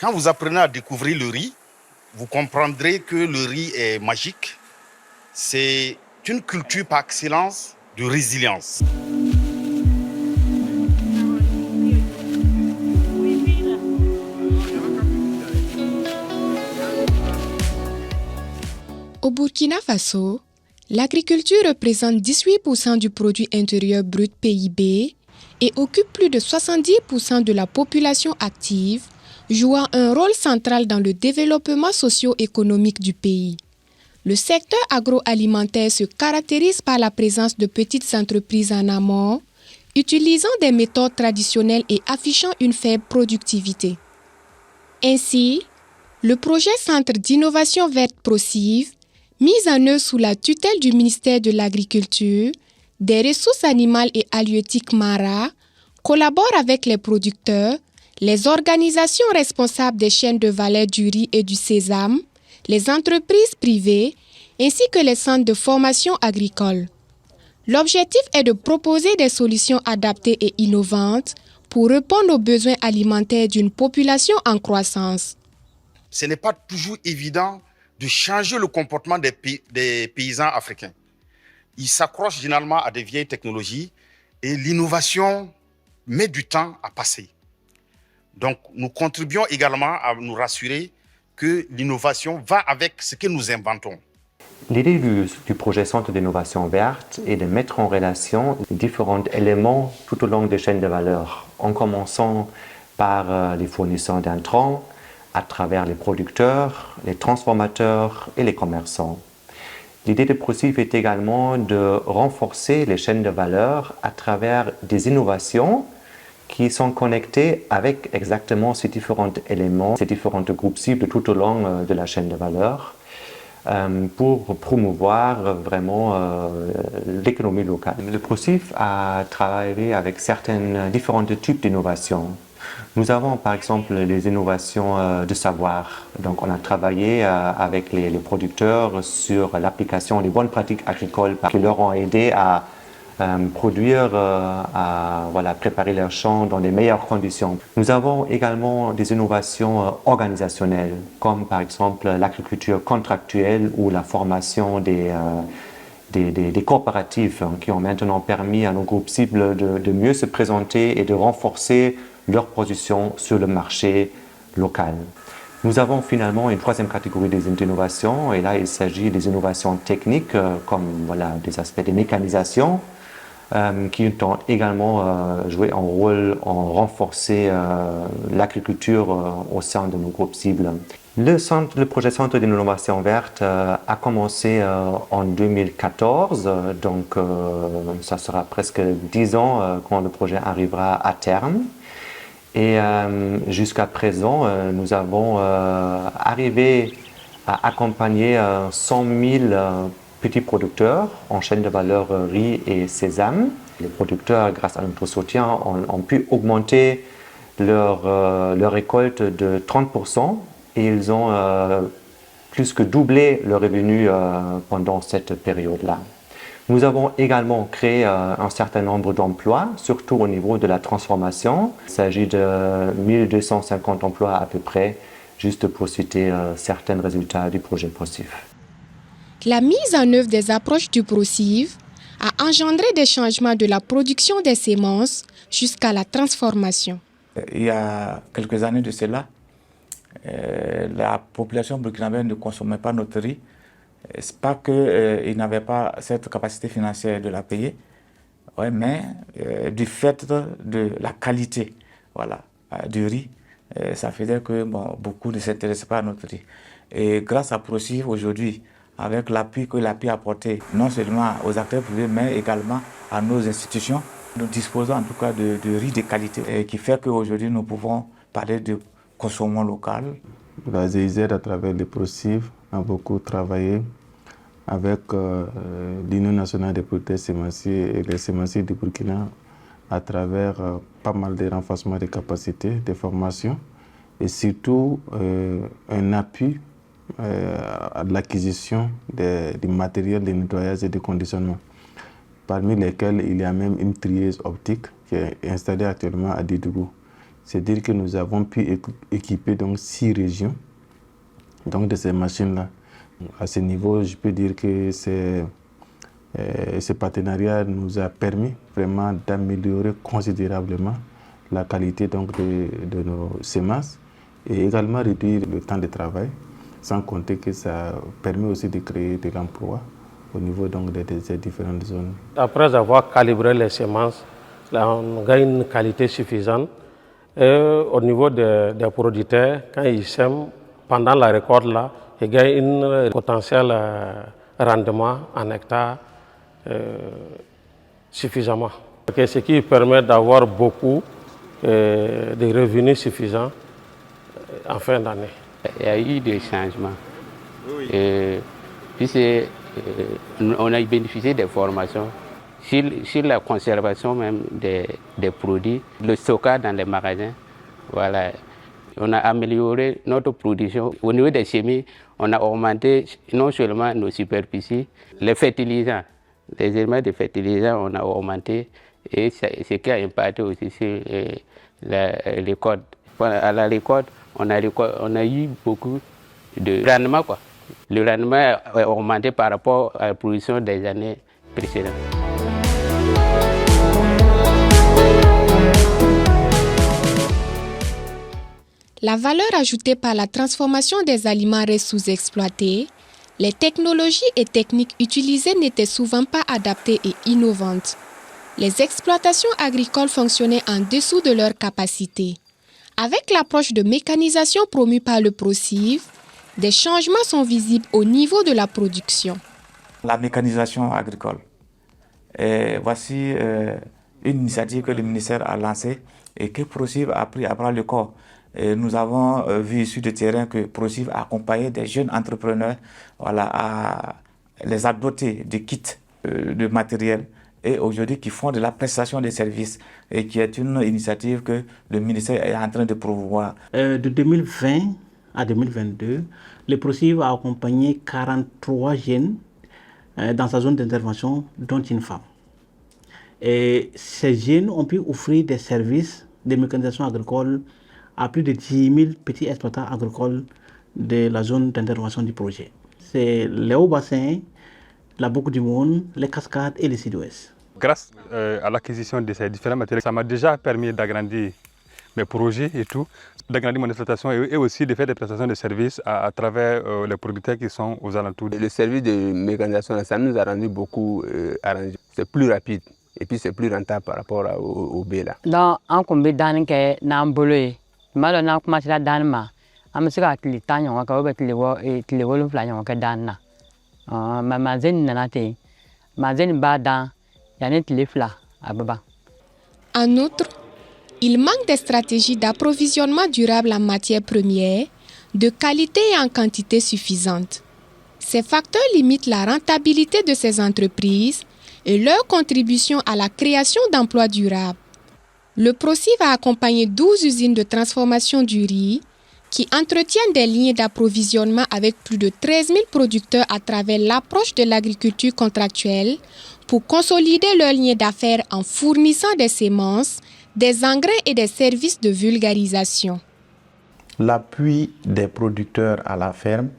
Quand vous apprenez à découvrir le riz, vous comprendrez que le riz est magique. C'est une culture par excellence de résilience. Au Burkina Faso, l'agriculture représente 18% du produit intérieur brut PIB et occupe plus de 70% de la population active, jouant un rôle central dans le développement socio-économique du pays. Le secteur agroalimentaire se caractérise par la présence de petites entreprises en amont, utilisant des méthodes traditionnelles et affichant une faible productivité. Ainsi, le projet Centre d'innovation verte Procive, mis en œuvre sous la tutelle du ministère de l'Agriculture, des Ressources animales et halieutiques MARA, collabore avec les producteurs, les organisations responsables des chaînes de valeur du riz et du sésame, les entreprises privées, ainsi que les centres de formation agricole. L'objectif est de proposer des solutions adaptées et innovantes pour répondre aux besoins alimentaires d'une population en croissance. Ce n'est pas toujours évident de changer le comportement des paysans africains. Ils s'accrochent généralement à des vieilles technologies et l'innovation met du temps à passer. Donc, nous contribuons également à nous rassurer que l'innovation va avec ce que nous inventons. L'idée du projet Centre d'innovation verte est de mettre en relation les différents éléments tout au long des chaînes de valeur, en commençant par les fournisseurs d'intrants, à travers les producteurs, les transformateurs et les commerçants. L'idée de Procive est également de renforcer les chaînes de valeur à travers des innovations qui sont connectées avec exactement ces différents éléments, ces différents groupes cibles tout au long de la chaîne de valeur pour promouvoir vraiment l'économie locale. Le Procive a travaillé avec différents types d'innovations. Nous avons par exemple les innovations de savoir. Donc on a travaillé avec les producteurs sur l'application des bonnes pratiques agricoles qui leur ont aidé à produire, à préparer leurs champs dans les meilleures conditions. Nous avons également des innovations organisationnelles, comme par exemple l'agriculture contractuelle ou la formation des coopératives qui ont maintenant permis à nos groupes cibles de mieux se présenter et de renforcer leur position sur le marché local. Nous avons finalement une troisième catégorie des innovations, et là il s'agit des innovations techniques comme des aspects de mécanisation qui ont également joué un rôle en renforcer l'agriculture au sein de nos groupes cibles. Le projet Centre d'innovation verte a commencé en 2014, donc ça sera presque 10 ans quand le projet arrivera à terme. Et jusqu'à présent, nous avons arrivé à accompagner 100 000 petits producteurs en chaîne de valeur riz et sésame. Les producteurs, grâce à notre soutien, ont pu augmenter leur récolte de 30% et ils ont plus que doublé leur revenu pendant cette période-là. Nous avons également créé un certain nombre d'emplois, surtout au niveau de la transformation. Il s'agit de 1250 emplois à peu près, juste pour citer certains résultats du projet Procive. La mise en œuvre des approches du Procive a engendré des changements de la production des semences jusqu'à la transformation. Il y a quelques années de cela, la population burkinabé ne consommait pas notre riz. Ce n'est pas qu'ils n'avaient pas cette capacité financière de la payer, mais du fait de la qualité du riz, ça faisait que beaucoup ne s'intéressaient pas à notre riz. Et grâce à Procive aujourd'hui, avec l'appui qu'il a pu apporter non seulement aux acteurs privés, mais également à nos institutions, nous disposons en tout cas de riz de qualité, et qui fait qu'aujourd'hui nous pouvons parler de consommation locale. La GIZ, à travers les Procive, a beaucoup travaillé avec l'Union nationale des producteurs sémenciers et les sémenciers du Burkina à travers pas mal de renforcements des capacités, des formations et surtout un appui à l'acquisition du matériel de nettoyage et de conditionnement, parmi lesquels il y a même une trieuse optique qui est installée actuellement à Didougou. C'est-à-dire que nous avons pu équiper donc 6 régions donc de ces machines-là. À ce niveau, je peux dire que ce partenariat nous a permis vraiment d'améliorer considérablement la qualité donc de nos semences et également réduire le temps de travail, sans compter que ça permet aussi de créer de l'emploi au niveau donc de ces différentes zones. Après avoir calibré les semences, là, on gagne une qualité suffisante. Et au niveau des producteurs, quand ils sèment, pendant la récolte, là, ils gagnent un potentiel rendement en hectare suffisamment. Ce qui permet d'avoir beaucoup de revenus suffisants en fin d'année. Il y a eu des changements. On a bénéficié des formations sur la conservation même des produits, le stockage dans les magasins. Voilà. On a amélioré notre production. Au niveau des semis, on a augmenté non seulement nos superficies, les fertilisants, les éléments de fertilisants, on a augmenté, et ce qui a impacté aussi sur la récolte. À la récolte, on a eu beaucoup de rendement, quoi. Le rendement a augmenté par rapport à la production des années précédentes. La valeur ajoutée par la transformation des aliments reste sous-exploitée. Les technologies et techniques utilisées n'étaient souvent pas adaptées et innovantes. Les exploitations agricoles fonctionnaient en dessous de leurs capacités. Avec l'approche de mécanisation promue par le ProCiv, des changements sont visibles au niveau de la production. La mécanisation agricole. Et voici une initiative que le ministère a lancée et que ProCiv a pris à bras le corps. Et nous avons vu sur le terrain que ProCiv a accompagné des jeunes entrepreneurs, voilà, à les a dotés de kits de matériel et aujourd'hui qui font de la prestation des services et qui est une initiative que le ministère est en train de promouvoir. De 2020 à 2022, le ProCiv a accompagné 43 jeunes dans sa zone d'intervention, dont une femme. Et ces jeunes ont pu offrir des services de mécanisation agricole à plus de 10 000 petits exploitants agricoles de la zone d'intervention du projet. C'est les hauts bassins, la boucle du Monde, les cascades et les sud-ouest. Grâce à l'acquisition de ces différents matériels, ça m'a déjà permis d'agrandir mes projets et tout, d'agrandir mon exploitation et aussi de faire des prestations de services à travers les producteurs qui sont aux alentours. Le service de mécanisation, ça nous a rendu beaucoup arrangé. C'est plus rapide et puis c'est plus rentable par rapport au B là. Donc, on combine dans que n'ambulé. Malo na commencé la danma. Amusika tili tanyo waka obe tili wolu flanyo waka danna. Mazeni nanate. Mazeni bada yani tili fla ababa. En outre, il manque des stratégies d'approvisionnement durable en matières premières, de qualité et en quantité suffisante. Ces facteurs limitent la rentabilité de ces entreprises et leur contribution à la création d'emplois durables. Le ProCiv a accompagné 12 usines de transformation du riz qui entretiennent des lignes d'approvisionnement avec plus de 13 000 producteurs à travers l'approche de l'agriculture contractuelle pour consolider leur lien d'affaires en fournissant des semences, des engrais et des services de vulgarisation. L'appui des producteurs à la ferme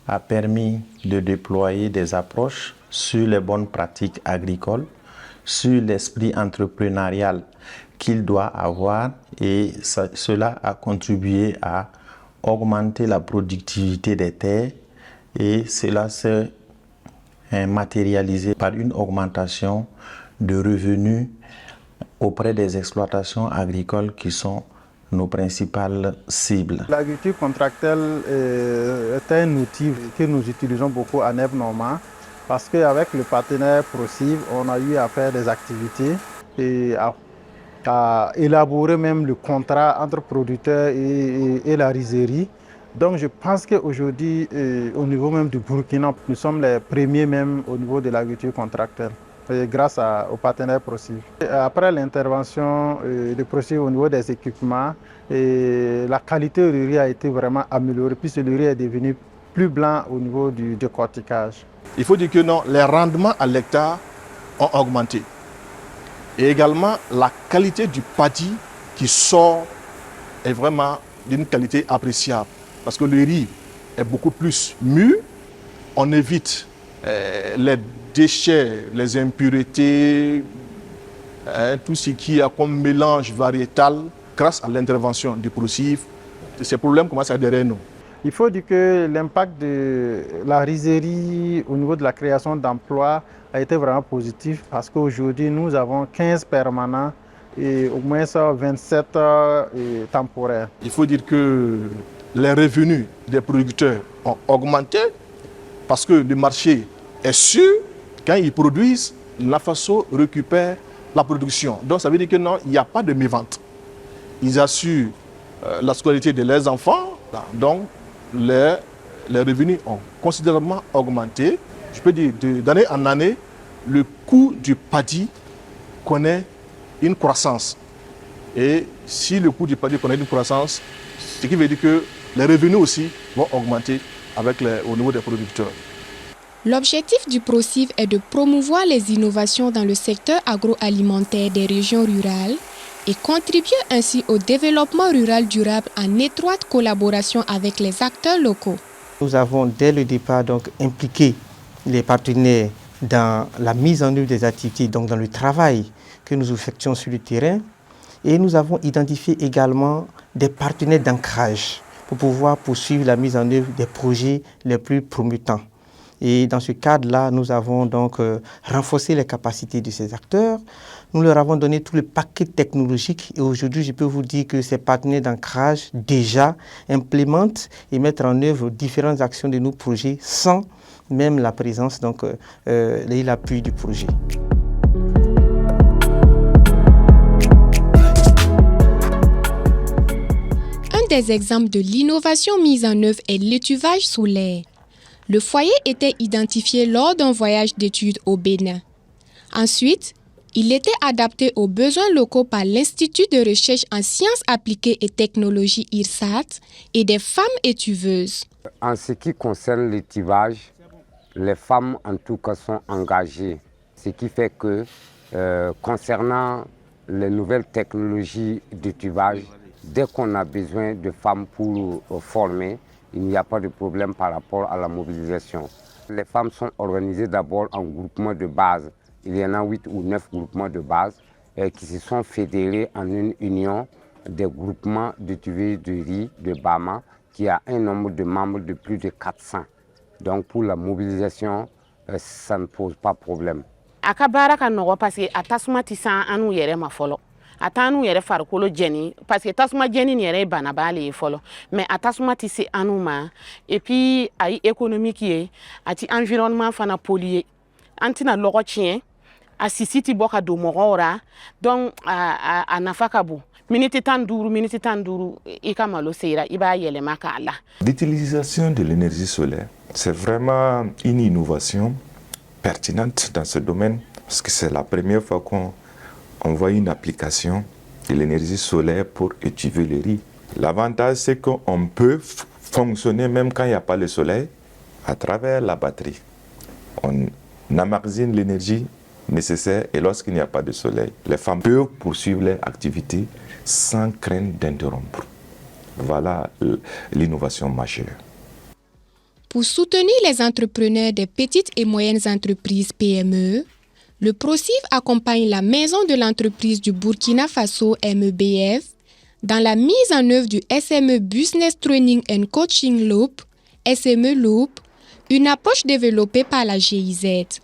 a permis de déployer des approches sur les bonnes pratiques agricoles, sur l'esprit entrepreneurial qu'il doit avoir et cela a contribué à augmenter la productivité des terres et cela s'est matérialisé par une augmentation de revenus auprès des exploitations agricoles qui sont nos principales cibles. L'agriculture contractuelle est un outil que nous utilisons beaucoup à Neb Norma parce qu'avec le partenaire ProCiv, on a eu à faire des activités et à élaborer même le contrat entre producteurs et la rizerie. Donc je pense qu'aujourd'hui, au niveau même du Burkina, nous sommes les premiers même au niveau de l'agriculture contractuelle, grâce au partenaire ProCiv. Après l'intervention de ProCiv au niveau des équipements, la qualité du riz a été vraiment améliorée, puisque le riz est devenu plus blanc au niveau du décortiquage. Il faut dire que non, les rendements à l'hectare ont augmenté. Et également la qualité du paddy qui sort est vraiment d'une qualité appréciable. Parce que le riz est beaucoup plus mûr. On évite les déchets, les impuretés, tout ce qui a comme mélange variétal. Grâce à l'intervention du ProSIV, ces problèmes commencent à derrière nous. Il faut dire que l'impact de la rizerie au niveau de la création d'emplois a été vraiment positif parce qu'aujourd'hui, nous avons 15 permanents et au moins 27 temporaires. Il faut dire que les revenus des producteurs ont augmenté parce que le marché est sûr. Quand ils produisent, la Faso récupère la production. Donc ça veut dire que non, il n'y a pas de mévente. Ils assurent la scolarité de leurs enfants. Donc les revenus ont considérablement augmenté. Je peux dire d'année en année, le coût du paddy connaît une croissance. Et si le coût du paddy connaît une croissance, ce qui veut dire que les revenus aussi vont augmenter au niveau des producteurs. L'objectif du ProSIV est de promouvoir les innovations dans le secteur agroalimentaire des régions rurales et contribuer ainsi au développement rural durable en étroite collaboration avec les acteurs locaux. Nous avons dès le départ donc impliqué les partenaires dans la mise en œuvre des activités, donc dans le travail que nous effectuons sur le terrain, et nous avons identifié également des partenaires d'ancrage pour pouvoir poursuivre la mise en œuvre des projets les plus promettants. Et dans ce cadre-là, nous avons donc renforcé les capacités de ces acteurs. Nous leur avons donné tout le paquet technologique et aujourd'hui, je peux vous dire que ces partenaires d'ancrage déjà implémentent et mettent en œuvre différentes actions de nos projets sans même la présence et l'appui du projet. Un des exemples de l'innovation mise en œuvre est l'étuvage solaire. Le foyer était identifié lors d'un voyage d'études au Bénin. Ensuite, il était adapté aux besoins locaux par l'Institut de recherche en sciences appliquées et technologies IRSAT et des femmes étuveuses. En ce qui concerne l'étuvage, les femmes en tout cas sont engagées. Ce qui fait que concernant les nouvelles technologies d'étuvage, dès qu'on a besoin de femmes pour former, il n'y a pas de problème par rapport à la mobilisation. Les femmes sont organisées d'abord en groupements de base. Il y en a 8 ou 9 groupements de base qui se sont fédérés en une union des groupements de tuvage de riz de Bama qui a un nombre de membres de plus de 400. Donc pour la mobilisation, ça ne pose pas de problème. Atanu yɛrɛ farikolo jɛni parce que tasuma jɛni ni yɛrɛ bana b'ale ye fɔlɔ mais a tasuma ti se anu ma et puis ay économique ye ati environnement fana pollué antina lɔgɔ tiɲɛ a sisi ti bɔ ka don mɔgɔw ra donc a nafa ka bon minute 15 i ka malo sera i b'a yɛlɛma k'a la. L'utilisation de l'énergie solaire, c'est vraiment une innovation pertinente dans ce domaine parce que c'est la première fois qu'on voit une application de l'énergie solaire pour étuver le riz. L'avantage, c'est qu'on peut fonctionner même quand il n'y a pas le soleil à travers la batterie. On emmagasine l'énergie nécessaire et lorsqu'il n'y a pas de soleil, les femmes peuvent poursuivre leurs activités sans crainte d'interrompre. Voilà l'innovation majeure. Pour soutenir les entrepreneurs des petites et moyennes entreprises PME, le ProSIV accompagne la Maison de l'entreprise du Burkina Faso MEBF dans la mise en œuvre du SME Business Training and Coaching Loop, SME Loop, une approche développée par la GIZ.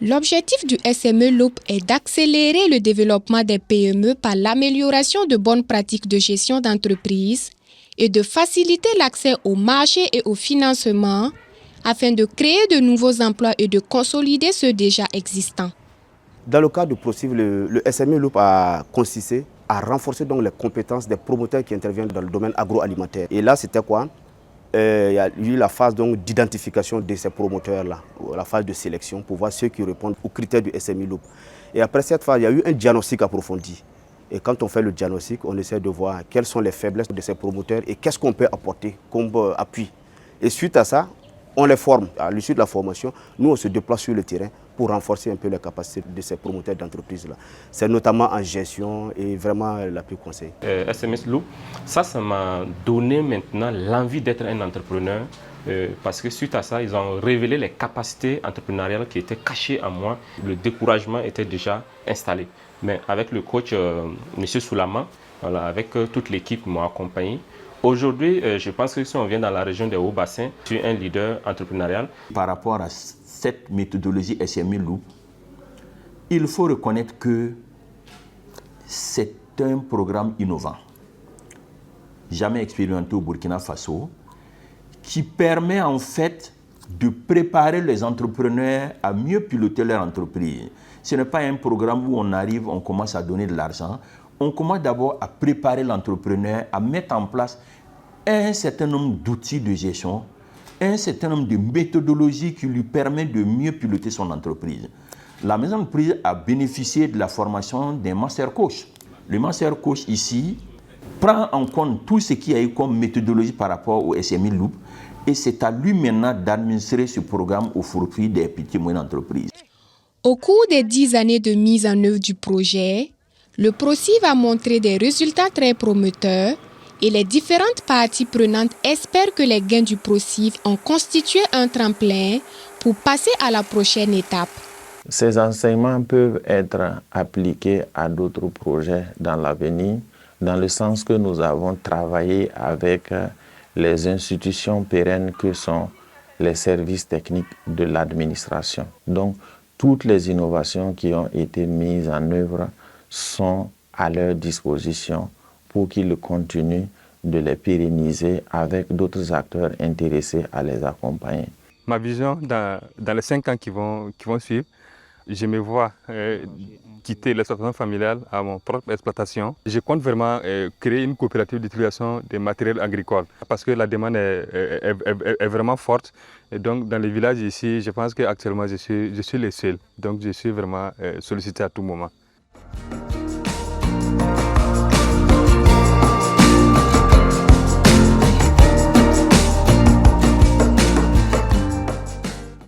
L'objectif du SME Loop est d'accélérer le développement des PME par l'amélioration de bonnes pratiques de gestion d'entreprise et de faciliter l'accès au marché et au financement afin de créer de nouveaux emplois et de consolider ceux déjà existants. Dans le cadre du ProSIV, le SME Loop a consisté à renforcer donc les compétences des promoteurs qui interviennent dans le domaine agroalimentaire. Et là, c'était quoi? Il y a eu la phase d'identification de ces promoteurs-là, la phase de sélection pour voir ceux qui répondent aux critères du SME Loop. Et après cette phase, il y a eu un diagnostic approfondi. Et quand on fait le diagnostic, on essaie de voir quelles sont les faiblesses de ces promoteurs et qu'est-ce qu'on peut apporter comme appui. Et suite à ça, on les forme. À l'issue de la formation, nous, on se déplace sur le terrain pour renforcer un peu les capacités de ces promoteurs d'entreprises-là. C'est notamment en gestion et vraiment l'appui conseil. SMS Loop, ça m'a donné maintenant l'envie d'être un entrepreneur parce que suite à ça, ils ont révélé les capacités entrepreneuriales qui étaient cachées en moi. Le découragement était déjà installé. Mais avec le coach M. Soulaman, voilà, avec toute l'équipe qui m'a accompagné, aujourd'hui, je pense que si on vient dans la région des Hauts-Bassins, je suis un leader entrepreneurial. Par rapport à cette méthodologie SME Loop, il faut reconnaître que c'est un programme innovant, jamais expérimenté au Burkina Faso, qui permet en fait de préparer les entrepreneurs à mieux piloter leur entreprise. Ce n'est pas un programme où on arrive, on commence à donner de l'argent. On commence d'abord à préparer l'entrepreneur, à mettre en place un certain nombre d'outils de gestion, un certain nombre de méthodologies qui lui permettent de mieux piloter son entreprise. La maison d'entreprise a bénéficié de la formation d'un master coach. Le master coach ici prend en compte tout ce qu'il y a eu comme méthodologie par rapport au SME Loop et c'est à lui maintenant d'administrer ce programme au profit des petites et moyennes entreprises. Au cours des 10 années de mise en œuvre du projet, le ProCiv a montré des résultats très prometteurs et les différentes parties prenantes espèrent que les gains du ProCiv ont constitué un tremplin pour passer à la prochaine étape. Ces enseignements peuvent être appliqués à d'autres projets dans l'avenir, dans le sens que nous avons travaillé avec les institutions pérennes que sont les services techniques de l'administration. Donc, toutes les innovations qui ont été mises en œuvre sont à leur disposition pour qu'ils continuent de les pérenniser avec d'autres acteurs intéressés à les accompagner. Ma vision dans les 5 ans qui vont suivre, je me vois quitter l'exploitation familiale à mon propre exploitation. Je compte vraiment créer une coopérative d'utilisation des matériels agricoles parce que la demande est vraiment forte. Et donc dans les villages ici, je pense qu'actuellement je suis le seul. Donc je suis vraiment sollicité à tout moment.